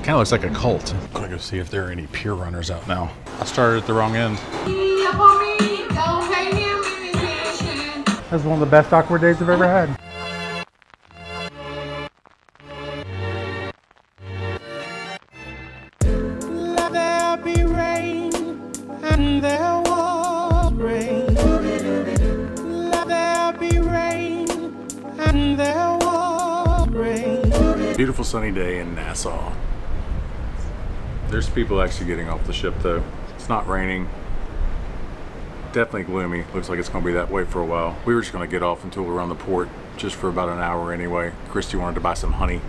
Kind of looks like a cult. I'm gonna go see if there are any pier runners out now. I started at the wrong end. That's one of the best awkward days I've ever had. Let there be rain, and there was rain. Let there be rain, and there was rain. Beautiful sunny day in Nassau. There's people actually getting off the ship though. It's not raining. Definitely gloomy. Looks like it's going to be that way for a while. We were just going to get off until we're on the port, just for about an hour anyway. Christy wanted to buy some honey.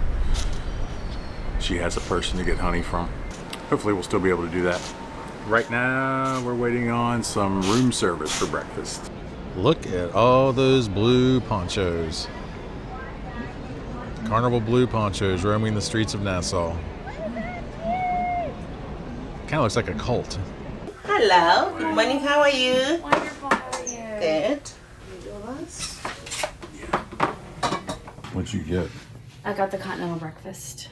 She has a person to get honey from. Hopefully we'll still be able to do that. Right now we're waiting on some room service for breakfast. Look at all those blue ponchos. Carnival blue ponchos roaming the streets of Nassau. Kind of looks like a cult. Hello, good morning, how are you? Wonderful, how are you? Good. What'd you get? I got the continental breakfast.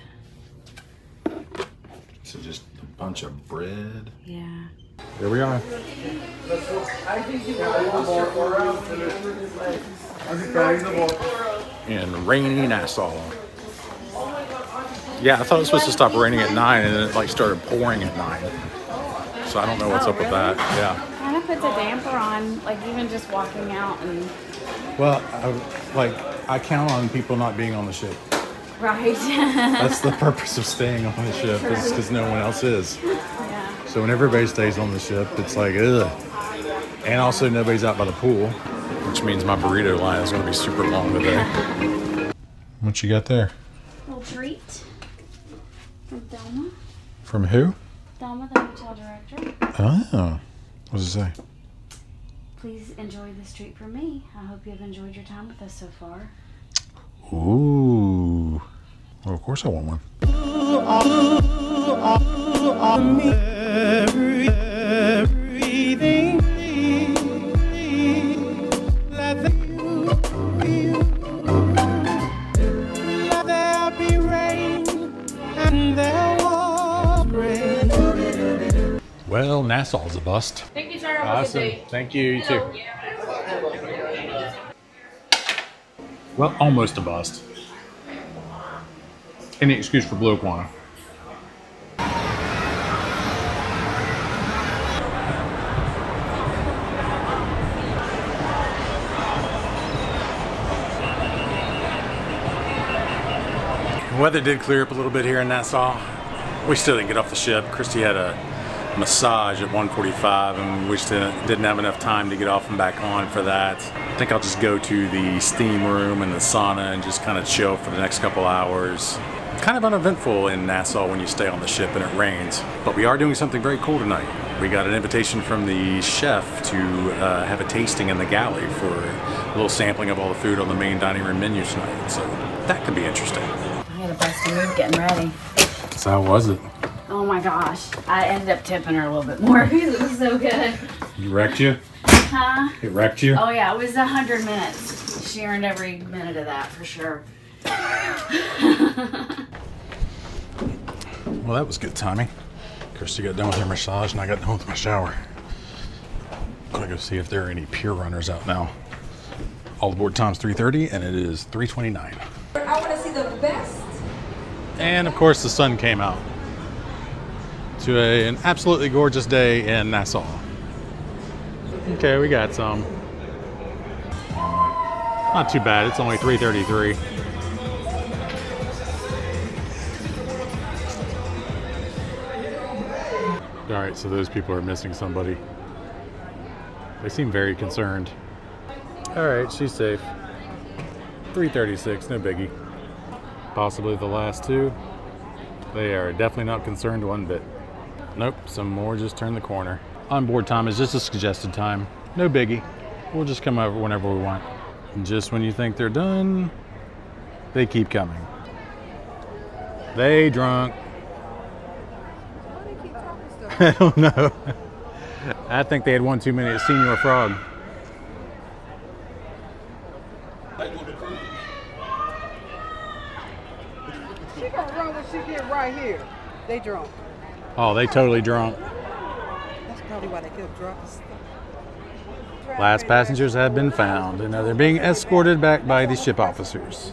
So just a bunch of bread. Yeah. There we are. In rainy Nassau. Yeah, I thought it was supposed to stop raining at 9 and then it like started pouring at 9. So I don't know what's up with that. Yeah. Kind of puts a damper on, like even just walking out and. Well, I count on people not being on the ship. Right. That's the purpose of staying on the ship, is because no one else is. Yeah. So when everybody stays on the ship, it's like, ugh. And also nobody's out by the pool, which means my burrito line is going to be super long today. What you got there? Little treat from Thelma. From who? Thelma, the hotel director. Oh. What does it say? Please enjoy this treat from me. I hope you have enjoyed your time with us so far. Ooh. Well, of course I want one. Everything. Let there be rain, and there was rain. Well, Nassau's a bust. Thank you, sir. Have a good Awesome. day. Thank you. You too. Well, almost a bust. Any excuse for blue iguana. Weather did clear up a little bit here in Nassau. We still didn't get off the ship. Christy had a massage at 1:45 and we still didn't have enough time to get off and back on for that. I think I'll just go to the steam room and the sauna and just kind of chill for the next couple hours. Kind of uneventful in Nassau when you stay on the ship and it rains. But we are doing something very cool tonight. We got an invitation from the chef to have a tasting in the galley for a little sampling of all the food on the main dining room menu tonight. So that could be interesting. I had a busty move getting ready. So how was it? Oh my gosh. I ended up tipping her a little bit more because it was so good. You wrecked you? Huh? It wrecked you? Oh yeah, it was 100 minutes. She earned every minute of that for sure. Well, that was good timing. Kirsty got done with her massage and I got done with my shower. I'm gonna go see if there are any pier runners out now. All aboard time's 3:30 and it is 3:29. I want to see the best. And of course the sun came out to an absolutely gorgeous day in Nassau. Okay, we got some. Not too bad, it's only 3:33. All right, so those people are missing somebody. They seem very concerned. All right, she's safe. 3:36, no biggie. Possibly the last two. They are definitely not concerned one bit. Nope, some more just turned the corner. Onboard time is just a suggested time. No biggie. We'll just come over whenever we want. And just when you think they're done, they keep coming. They drunk. I don't know. I think they had one too many at Senior Frog. She gonna run when she get right here. They drunk. Oh, they totally drunk. That's probably why they get drunk. Last passengers have been found, and now they're being escorted back by the ship officers.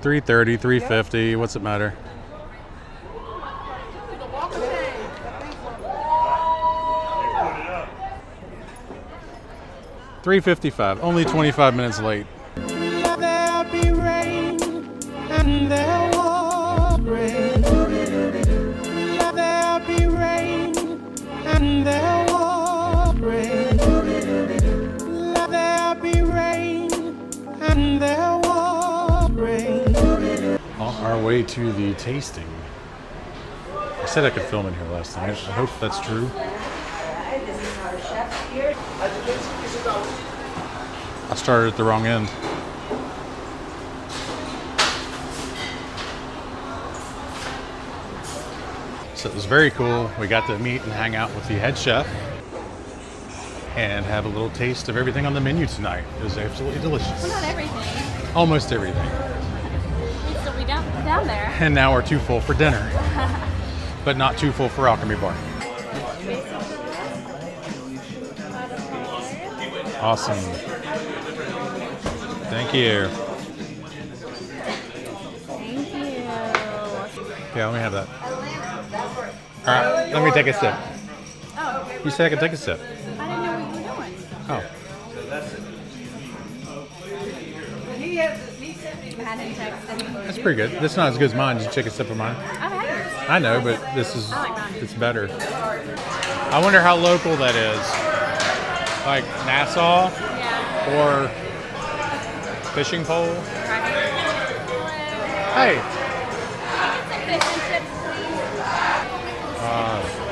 3:30, 3:50, what's it matter? $3:55, only 25 minutes late. There'll be rain and there was rain. There'll be rain and there was rain. There'll be rain and there was rain. On our way to the tasting. I said I could film in here last night. I hope that's true. I started at the wrong end. So it was very cool. We got to meet and hang out with the head chef and have a little taste of everything on the menu tonight. It was absolutely delicious. Well, not everything. Almost everything. We'll still be down there. And now we're too full for dinner, but not too full for Alchemy Bar. Awesome. Thank you. Thank you. Yeah, let me have that. All right, let me take a sip. Oh, You said I could take a sip. I didn't know what you were doing. Oh, I didn't text him. that's pretty good. This is not as good as mine. Did you take a sip of mine? I've had yours. I know, but this is, I like mine. it's better. I wonder how local that is. Like Nassau Yeah. or fishing pole. Right. Hey, Get some fish and chips,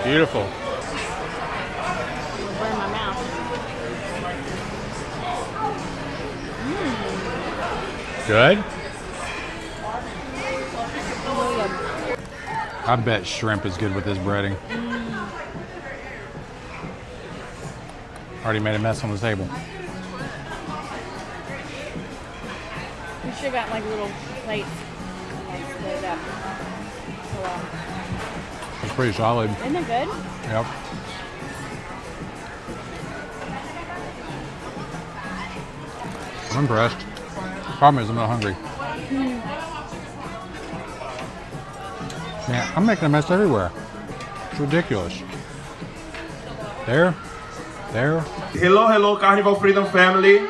please. beautiful. Burn my mouth. Good? I bet shrimp is good with this breading. Already made a mess on the table. You should have got like little plates. Split up. It's pretty solid. Isn't it good? Yep. I'm impressed. Problem is I'm not hungry. Man, I'm making a mess everywhere. It's ridiculous. There. Hello, Carnival Freedom family.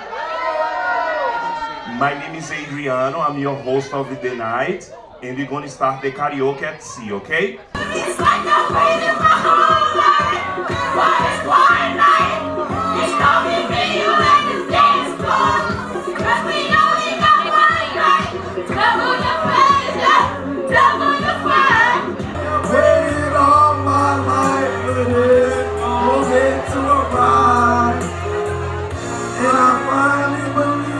My name is Adriano. I'm your host of the night, and we're going to start the karaoke at sea, okay? It's like a pain in my whole life, but it's one night. It's gonna be you at the dance floor, 'cause we only got one night. Double the pleasure, double the fun. Waited all my life for this moment to arrive, and I finally believe.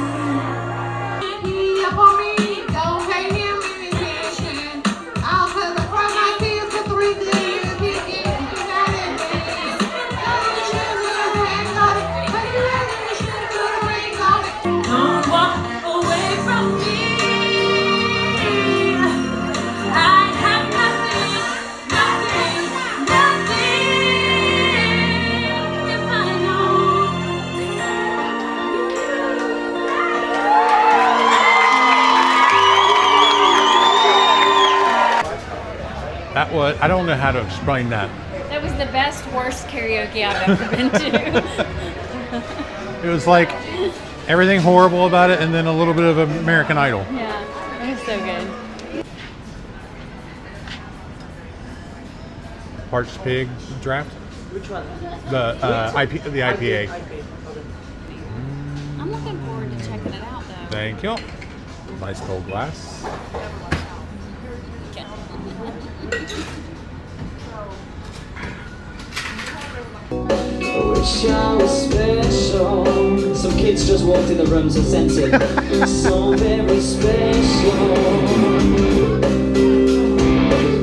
Here for me, don't pay him any attention. I'll put the front my kids for 3 days. He gets united. Don't walk away from me. I have nothing if I know. That was, I don't know how to explain that. That was the best, worst karaoke I've ever been to. It was like everything horrible about it and then a little bit of American Idol. Yeah, it was so good. Parched Pig draft? Which one? The IPA. I'm looking forward to checking it out, though. Thank you. Nice cold glass. I wish I was special. Some kids just walked in the rooms and sent it. So very special.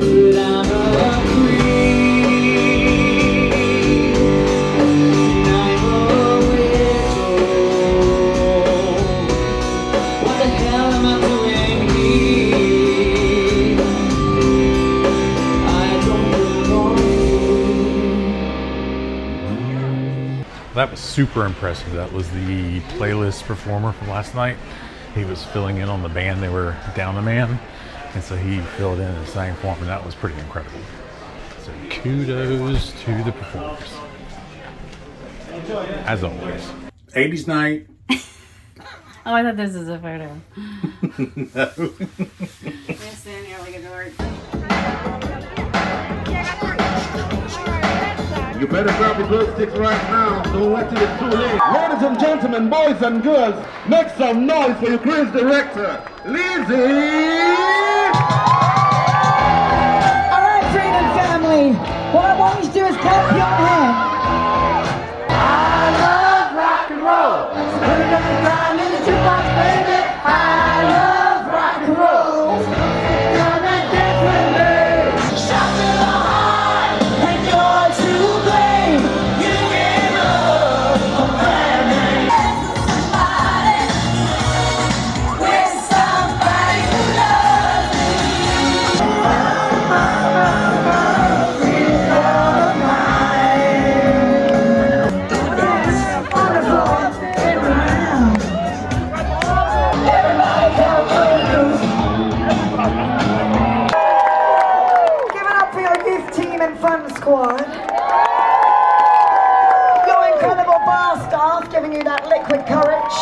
But I'm a queen. And I'm a widow. What the hell am I doing here? I That was super impressive. That was the playlist performer from last night. He was filling in on the band. They were down a man, and so he filled in and sang for them, and that was pretty incredible. So kudos to the performers, as always. 80s night. Oh, I thought this was a photo. No. Yes, then you're like a dork. You better grab your glow sticks right now. Don't wait till it's too late. Ladies and gentlemen, boys and girls, make some noise for your cruise director, Lizzie! Alright, Freedom family. What I want you to do is clap your hands. I love rock and roll. Put it on the ground in the jukebox, baby. I love rock and roll. Come and dance with me. Shout to the heart, and you're to blame. You gave up a bad name. Somebody, with somebody who loves you. Freedom of mind. That's wonderful. Everybody go cruise. Give it up for your youth team and fun squad. Your incredible bar staff giving you that liquid courage.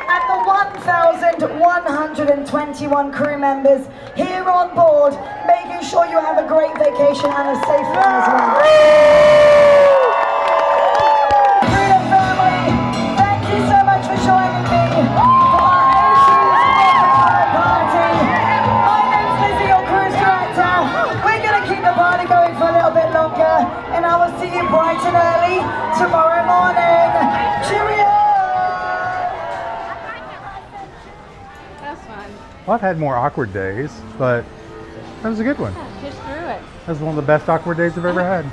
And the 1,121 crew members here on board, making sure you have a great vacation and a safe one as well. Freedom family, thank you so much for joining me for our 80s party. My name's Lizzie, your cruise director. We're going to keep the party going for a little bit longer, and I will see you bright and early tomorrow morning. Cheerio! That's fun. Well, I've had more awkward days, but that was a good one. Just through it. That was one of the best awkward days I've ever had.